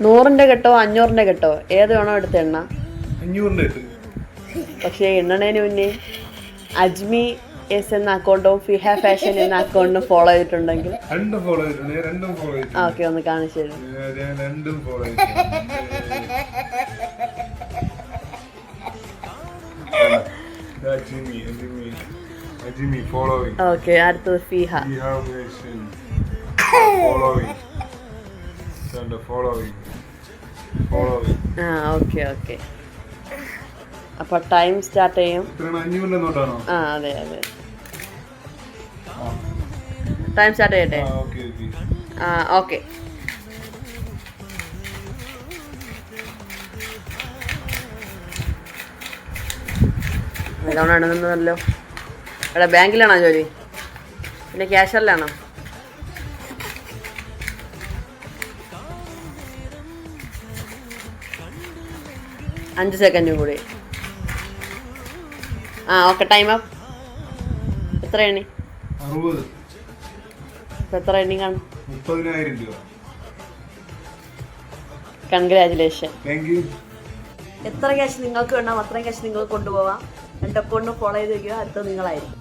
100-ന്റെ കെട്ടോ 500-ന്റെ കെട്ടോ ഏത് വേണോ എടുത്ത് എണ്ണ. 500-ന്റെ കെട്ട്. പക്ഷേ എണ്ണണേന് മുന്നേ അജ്മി എസ് എന്ന അക്കൗണ്ടും ഫിഹ ഫാഷൻ എന്ന അക്കൗണ്ടും ഫോളോ ചെയ്തിട്ടുണ്ടെങ്കിൽ രണ്ടും ഫോളോ ചെയ്തിട്ടുണ്ട്. ഓക്കെ, ഒന്ന് കാണിച്ചു തരും. രണ്ടും ഫോളോ ചെയ്തിട്ടുണ്ട്. അജ്മി ഫോളോയിങ്. ഓക്കെ, അടുത്തത് ഫിഹ. ആ ഓക്കെ ഓക്കെ. അപ്പൊ ടൈം സ്റ്റാർട്ട് ചെയ്യും. 500-ന്റെ നോട്ടാണോ? ആ അതെ അതെ. ടൈം സ്റ്റാർട്ട് ചെയ്യട്ടെ? ആ ഓക്കെ. അക്കൗണ്ട് ഇടുന്നല്ലോ. എടാ ബാങ്കിലാണോ ജോലി? പിന്നെ ക്യാഷറിലാണോ? അഞ്ച് സെക്കൻഡ് കൂടി. ആ ഓക്കെ, ടൈം അപ്പ്. എത്ര എണ്ണി? 60. എത്ര എണ്ണി കാണും? 30,000 രൂപ. കൺഗ്രാജുലേഷൻ. Thank you. എത്ര ക്യാഷ് നിങ്ങൾക്ക് വേണം അത്രയും ക്യാഷ് നിങ്ങൾക്ക് കൊണ്ടുപോവാം. എൻ്റെ അക്കൗണ്ട് ഫോളോ ചെയ്ത് വയ്ക്കുക. അടുത്തത് നിങ്ങളായിരിക്കും.